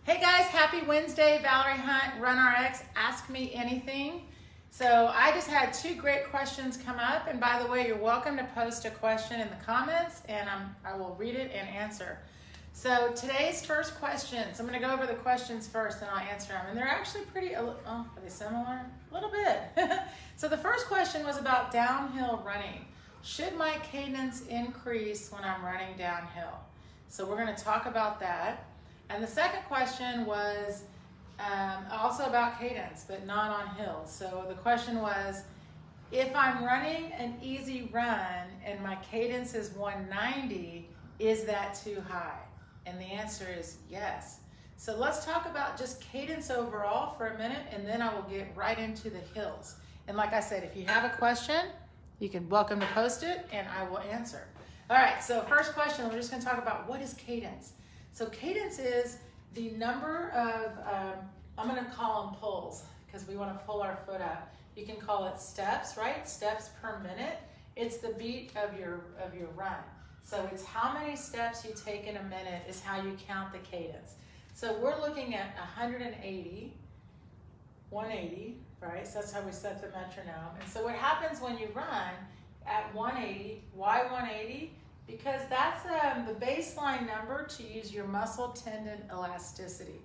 Hey guys, happy Wednesday. Valerie Hunt, RunRx, Ask Me Anything. So I just had two great questions come up, and by the way, you're welcome to post a question in the comments and I will read it and answer. So today's first questions, I'm going to go over the questions first and I'll answer them. And they're actually pretty, are they similar? A little bit. So the first question was about downhill running. Should my cadence increase when I'm running downhill? So we're going to talk about that. And the second question was also about cadence, but not on hills. So the question was, if I'm running an easy run and my cadence is 190, is that too high? And the answer is yes. So let's talk about just cadence overall for a minute, and then I will get right into the hills. And like I said, if you have a question, you can welcome to post it and I will answer. All right, so first question, we're just gonna talk about what is cadence. So cadence is the number of, I'm gonna call them pulls because we wanna pull our foot up. You can call it steps, right? Steps per minute. It's the beat of your run. So it's how many steps you take in a minute is how you count the cadence. So we're looking at 180, 180, right? So that's how we set the metronome. And so what happens when you run at 180, why 180? Because that's the baseline number to use your muscle tendon elasticity.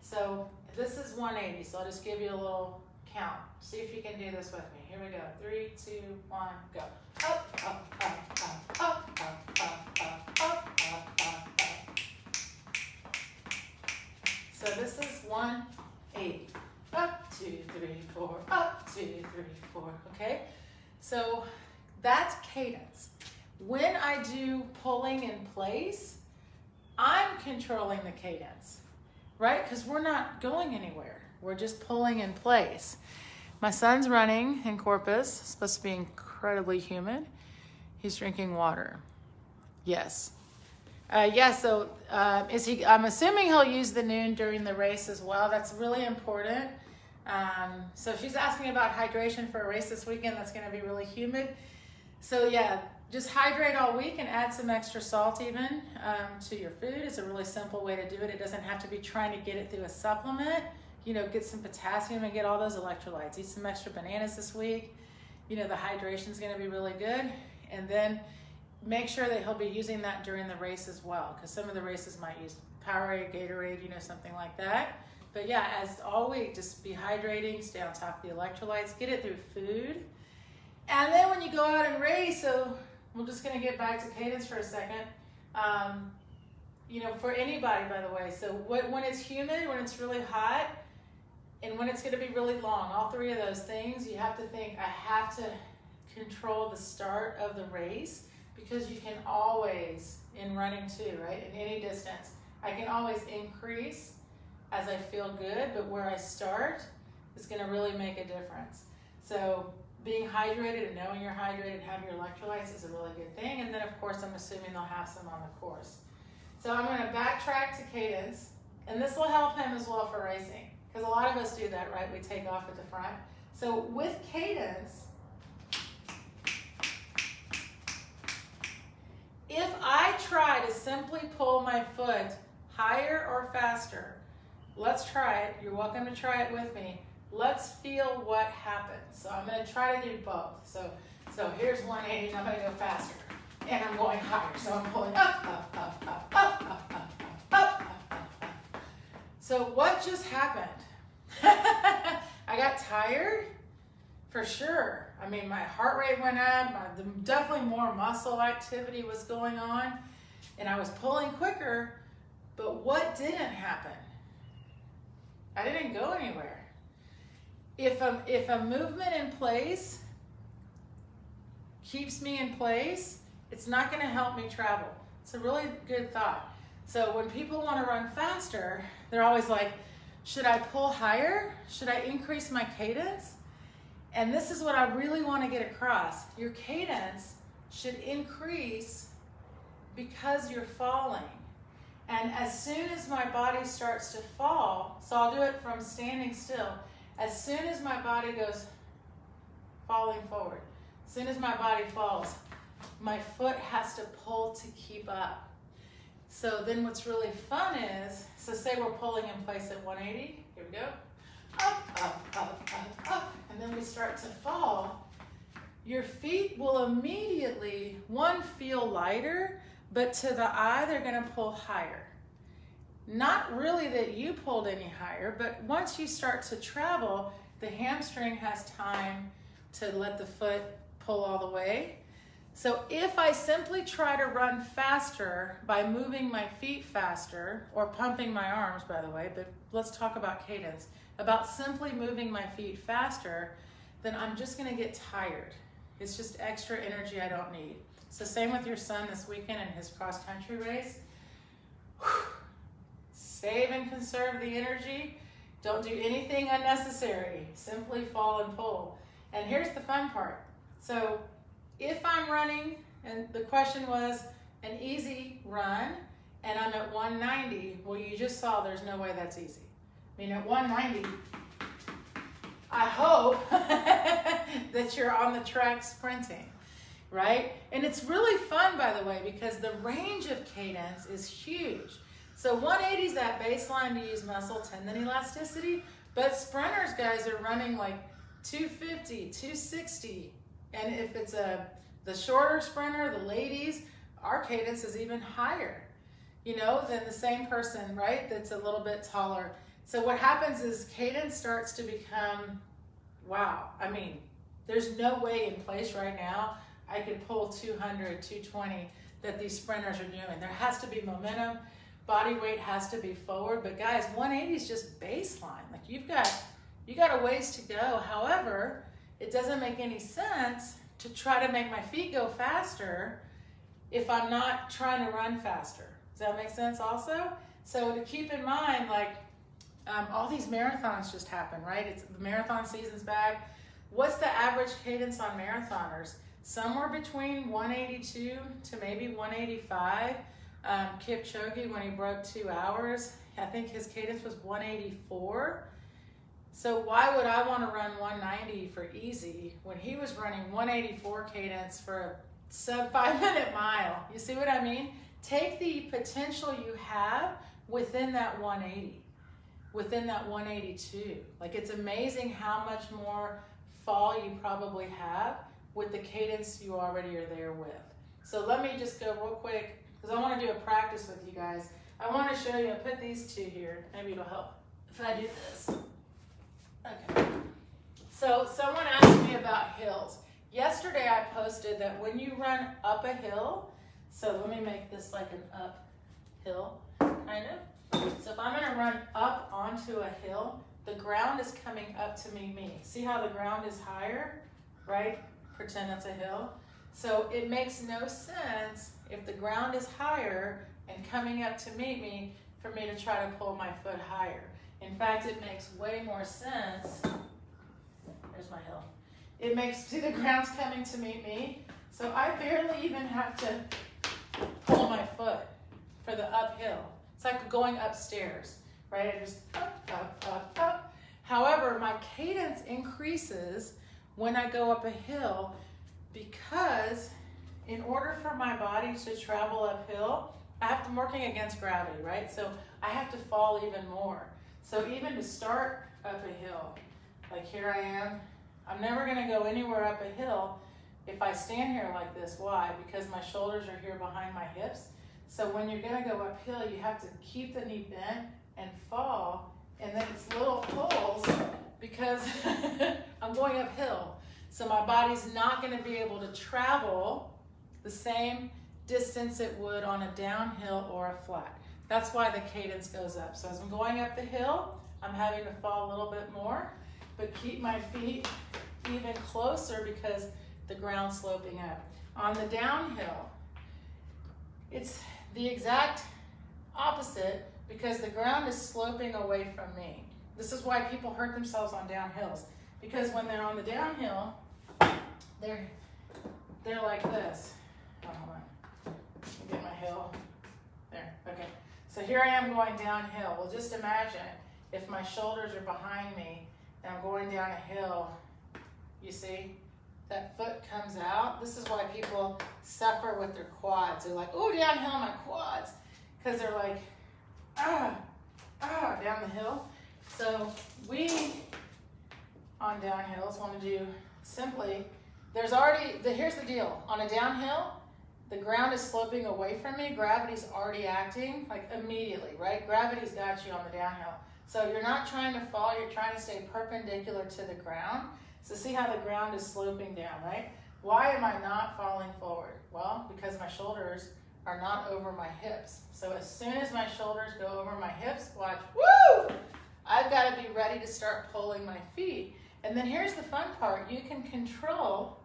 So this is 180, so I'll just give you a little count. See if you can do this with me. Here we go. 3, 2, 1, go. Up, up, up, up, up, up, up, up, up, up, up, up. So this is 180. Up, 2, 3, 4. Up, 2, 3, 4. Okay? So that's cadence. When I do pulling in place, I'm controlling the cadence, right? Because we're not going anywhere. We're just pulling in place. My son's running in Corpus. It's supposed to be incredibly humid. He's drinking water. Yes. So I'm assuming he'll use the noon during the race as well. That's really important. So if she's asking about hydration for a race this weekend, that's going to be really humid. So yeah, just hydrate all week and add some extra salt even to your food. It's a really simple way to do it. It doesn't have to be trying to get it through a supplement. You know, get some potassium and get all those electrolytes. Eat some extra bananas this week. You know, the hydration is going to be really good. And then make sure that he'll be using that during the race as well, because some of the races might use Powerade, Gatorade, you know, something like that. But yeah, as all week, just be hydrating, stay on top of the electrolytes, get it through food. And then when you go out and race, so we're just going to get back to cadence for a second. You know, for anybody, by the way, so when it's humid, when it's really hot, and when it's going to be really long, all three of those things, you have to think, I have to control the start of the race, because you can always, in running too, right, in any distance, I can always increase as I feel good, but where I start is going to really make a difference. So being hydrated and knowing you're hydrated and having your electrolytes is a really good thing. And then, of course, I'm assuming they'll have some on the course. So I'm going to backtrack to cadence, and this will help him as well for racing, because a lot of us do that, right? We take off at the front. So with cadence, if I try to simply pull my foot higher or faster, let's try it. You're welcome to try it with me. Let's feel what happens. So I'm going to try to do both. So here's 180, and I'm going to go faster. And I'm going higher. So I'm pulling up, up, up, up, up, up, up, up, up, up, up. So what just happened? I got tired, for sure. I mean, my heart rate went up. Definitely more muscle activity was going on. And I was pulling quicker. But what didn't happen? I didn't go anywhere. If a movement in place keeps me in place, it's not going to help me travel. It's a really good thought. So when people want to run faster, they're always like, should I pull higher? Should I increase my cadence? And this is what I really want to get across. Your cadence should increase because you're falling. And as soon as my body starts to fall, so I'll do it from standing still, as soon as my body goes falling forward, as soon as my body falls, my foot has to pull to keep up. So then what's really fun is, so say we're pulling in place at 180. Here we go. Up, up, up, up, up. And then we start to fall. Your feet will immediately, one, feel lighter, but to the eye, they're going to pull higher. Not really that you pulled any higher, but once you start to travel, the hamstring has time to let the foot pull all the way. So if I simply try to run faster by moving my feet faster, or pumping my arms, by the way, but let's talk about cadence, about simply moving my feet faster, then I'm just gonna get tired. It's just extra energy I don't need. So same with your son this weekend in his cross-country race. Save and conserve the energy. Don't do anything unnecessary. Simply fall and pull. And here's the fun part. So if I'm running, and the question was an easy run, and I'm at 190, well, you just saw there's no way that's easy. I mean, at 190, I hope that you're on the track sprinting, right? And it's really fun, by the way, because the range of cadence is huge. So 180 is that baseline to use muscle tendon elasticity, but sprinters, guys, are running like 250, 260. And if it's the shorter sprinter, the ladies, our cadence is even higher, you know, than the same person, right? That's a little bit taller. So what happens is cadence starts to become, wow. I mean, there's no way in place right now I could pull 200, 220 that these sprinters are doing. There has to be momentum. Body weight has to be forward. But guys, 180 is just baseline. Like you got a ways to go. However, it doesn't make any sense to try to make my feet go faster if I'm not trying to run faster. Does that make sense also? So to keep in mind, like all these marathons just happened, right? It's the marathon season's back. What's the average cadence on marathoners? Somewhere between 182 to maybe 185. Kipchoge, when he broke 2 hours, I think his cadence was 184. So why would I want to run 190 for easy when he was running 184 cadence for a sub 5 minute mile? You see what I mean? Take the potential you have within that 180, within that 182. Like it's amazing how much more fall you probably have with the cadence you already are there with. So let me just go real quick, because I want to do a practice with you guys. I want to show you, I put these two here. Maybe it'll help if I do this. Okay. So someone asked me about hills. Yesterday I posted that when you run up a hill, so let me make this like an uphill, kind of. So if I'm going to run up onto a hill, the ground is coming up to meet me. See how the ground is higher, right? Pretend it's a hill. So it makes no sense if the ground is higher and coming up to meet me for me to try to pull my foot higher. In fact, it makes way more sense. There's my hill. It makes, see the ground's coming to meet me, so I barely even have to pull my foot for the uphill. It's like going upstairs, right? I just up, up, up, up. However, my cadence increases when I go up a hill because in order for my body to travel uphill, I'm working against gravity, right? So I have to fall even more. So even to start up a hill, like here I am, I'm never gonna go anywhere up a hill if I stand here like this. Why? Because my shoulders are here behind my hips. So when you're gonna go uphill, you have to keep the knee bent and fall, and then it's little pulls because I'm going uphill. So my body's not gonna be able to travel the same distance it would on a downhill or a flat. That's why the cadence goes up. So as I'm going up the hill, I'm having to fall a little bit more, but keep my feet even closer because the ground's sloping up. On the downhill, it's the exact opposite because the ground is sloping away from me. This is why people hurt themselves on downhills, because when they're on the downhill, they're like this. Oh, hold on. Let me get my hill. There, okay. So here I am going downhill. Well, just imagine if my shoulders are behind me and I'm going down a hill, you see, that foot comes out. This is why people suffer with their quads. They're like, oh, downhill, my quads. because they're like, down the hill. So we, on downhills, want to do simply, here's the deal. On a downhill, the ground is sloping away from me. Gravity's already acting, like immediately, right? Gravity's got you on the downhill. So you're not trying to fall, you're trying to stay perpendicular to the ground. So see how the ground is sloping down, right? Why am I not falling forward? Well, because my shoulders are not over my hips. So as soon as my shoulders go over my hips, watch, woo! I've got to be ready to start pulling my feet. And then here's the fun part. You can control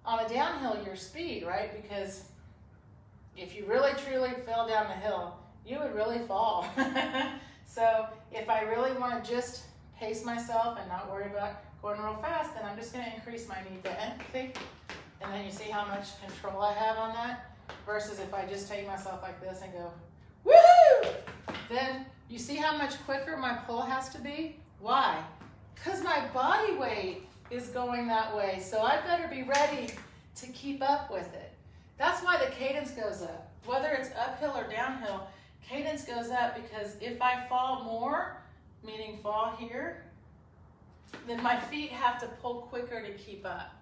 on a downhill your speed, right? Because if you really truly fell down the hill, you would really fall. So if I really want to just pace myself and not worry about going real fast, then I'm just going to increase my knee bend, see? And then you see how much control I have on that? Versus if I just take myself like this and go, woohoo! Then you see how much quicker my pull has to be? Why? Because my body weight is going that way. So I better be ready to keep up with it. That's why the cadence goes up. Whether it's uphill or downhill, cadence goes up because if I fall more, meaning fall here, then my feet have to pull quicker to keep up.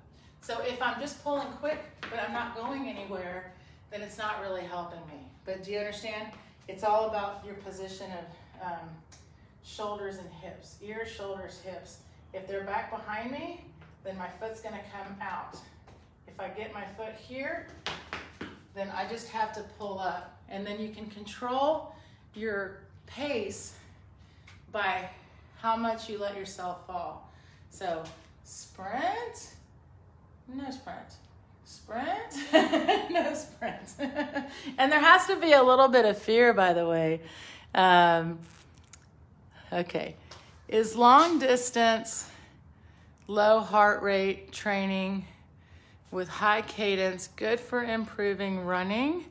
So if I'm just pulling quick, but I'm not going anywhere, then it's not really helping me. But do you understand? It's all about your position of shoulders and hips. Ears, shoulders, hips. If they're back behind me, then my foot's gonna come out. If I get my foot here, then I just have to pull up. And then you can control your pace by how much you let yourself fall. So sprint, no sprint. Sprint, no sprint. And there has to be a little bit of fear, by the way. Okay. Is long distance, low heart rate training with high cadence good for improving running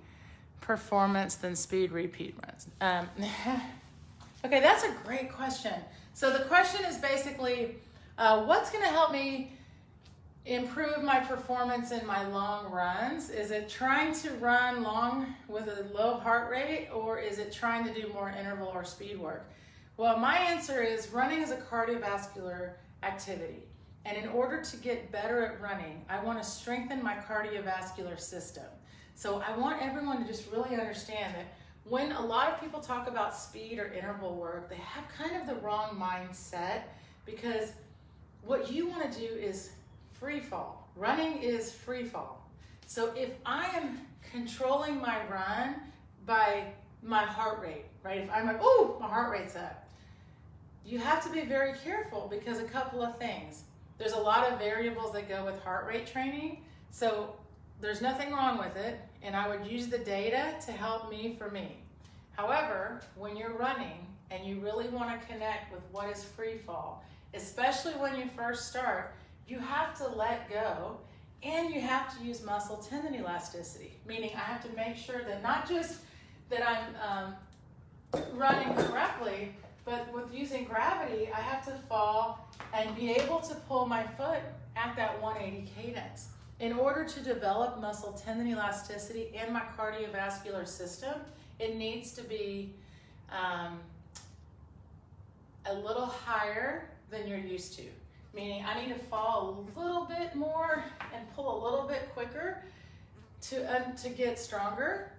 performance than speed repeat runs? Okay, that's a great question. So the question is basically, what's going to help me improve my performance in my long runs? Is it trying to run long with a low heart rate, or is it trying to do more interval or speed work? Well, my answer is running is a cardiovascular activity. And in order to get better at running, I want to strengthen my cardiovascular system. So I want everyone to just really understand that when a lot of people talk about speed or interval work, they have kind of the wrong mindset, because what you want to do is free fall. Running is free fall. So if I am controlling my run by my heart rate, right? If I'm like, oh, my heart rate's up. You have to be very careful because a couple of things. There's a lot of variables that go with heart rate training. So there's nothing wrong with it. And I would use the data to help me for me. However, when you're running and you really want to connect with what is free fall, especially when you first start, you have to let go and you have to use muscle tendon elasticity, meaning I have to make sure that not just that I'm running correctly, but with using gravity, I have to fall and be able to pull my foot at that 180 cadence. In order to develop muscle tendon elasticity in my cardiovascular system, it needs to be a little higher than you're used to. Meaning I need to fall a little bit more and pull a little bit quicker to get stronger,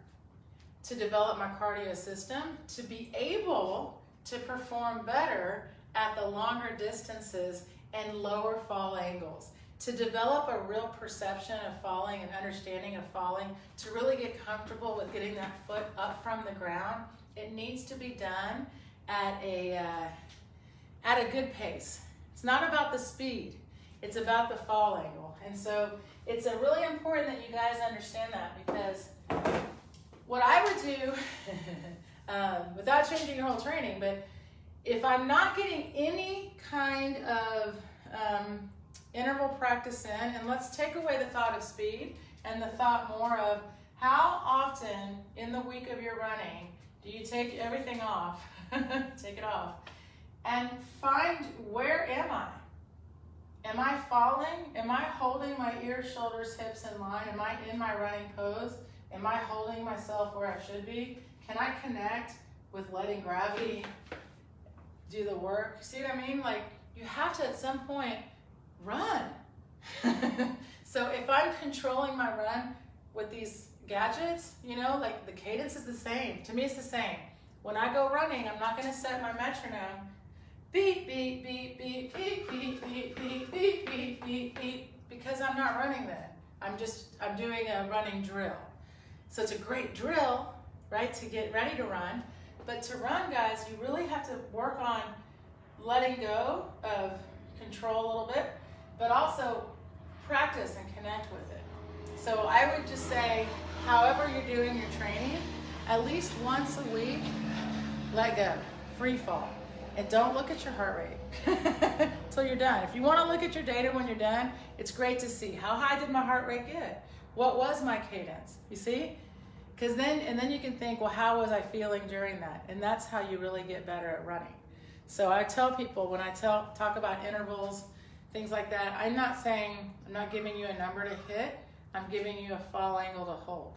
to develop my cardio system, to be able to perform better at the longer distances and lower fall angles, to develop a real perception of falling and understanding of falling, to really get comfortable with getting that foot up from the ground. It needs to be done at a good pace. It's not about the speed, it's about the fall angle. And so it's really important that you guys understand that, because what I would do, without changing your whole training, but if I'm not getting any kind of interval practice in, and let's take away the thought of speed and the thought more of how often in the week of your running do you take everything off, take it off, and find, where am I? Am I falling? Am I holding my ears, shoulders, hips in line? Am I in my running pose? Am I holding myself where I should be? Can I connect with letting gravity do the work? See what I mean? Like, you have to at some point run. So if I'm controlling my run with these gadgets, you know, like the cadence is the same. To me, it's the same. When I go running, I'm not going to set my metronome. Beep, beep, beep, beep, beep, beep, beep, beep, beep, beep, beep, beep, because I'm not running then. I'm doing a running drill. So it's a great drill, right, to get ready to run. But to run, guys, you really have to work on letting go of control a little bit, but also practice and connect with it. So I would just say, however you're doing your training, at least once a week, let go, free fall. And don't look at your heart rate until you're done. If you want to look at your data when you're done, it's great to see. How high did my heart rate get? What was my cadence? You see? Because then you can think, well, how was I feeling during that? And that's how you really get better at running. So I tell people when I talk about intervals, things like that, I'm not giving you a number to hit. I'm giving you a fall angle to hold.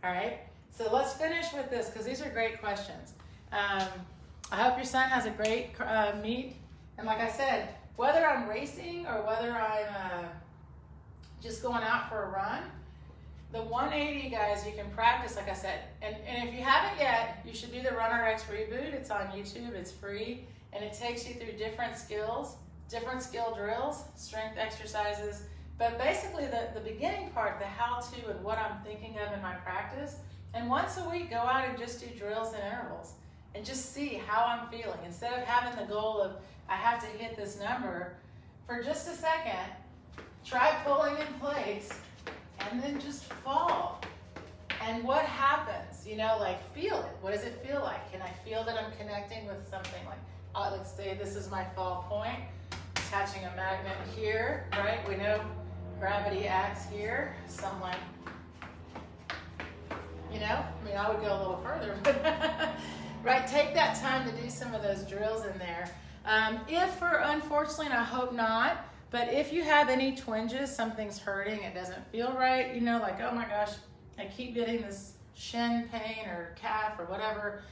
All right? So let's finish with this because these are great questions. I hope your son has a great meet. And like I said, whether I'm racing or whether I'm just going out for a run, the 180, guys, you can practice, like I said. And if you haven't yet, you should do the Runner X Reboot. It's on YouTube. It's free. And it takes you through different skills, different skill drills, strength exercises. But basically, the beginning part, the how-to and what I'm thinking of in my practice. And once a week, go out and just do drills and intervals. And just see how I'm feeling. Instead of having the goal of, I have to hit this number, for just a second, try pulling in place and then just fall. And what happens? You know, like feel it. What does it feel like? Can I feel that I'm connecting with something like, let's say this is my fall point, attaching a magnet here, right? We know gravity acts here. So I'm like, you know, I mean, I would go a little further, but right, take that time to do some of those drills in there. Unfortunately, and I hope not, but if you have any twinges, something's hurting, it doesn't feel right, you know, like, oh my gosh, I keep getting this shin pain or calf or whatever,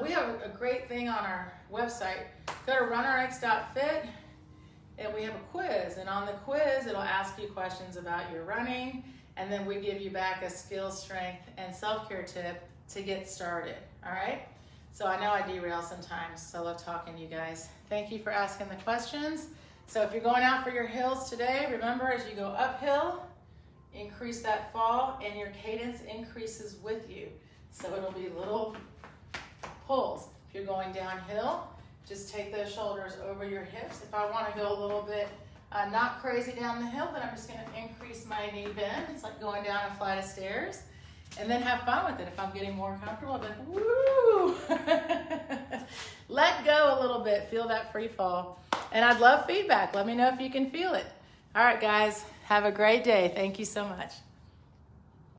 we have a great thing on our website. Go to runnerx.fit and we have a quiz, and on the quiz, it'll ask you questions about your running, and then we give you back a skill, strength, and self-care tip to get started, all right? So I know I derail sometimes, so I love talking to you guys. Thank you for asking the questions. So if you're going out for your hills today, remember as you go uphill, increase that fall and your cadence increases with you. So it'll be little pulls. If you're going downhill, just take those shoulders over your hips. If I want to go a little bit not crazy down the hill, then I'm just going to increase my knee bend. It's like going down a flight of stairs. And then have fun with it. If I'm getting more comfortable, I'll be like, woo! Let go a little bit. Feel that free fall. And I'd love feedback. Let me know if you can feel it. All right, guys. Have a great day. Thank you so much.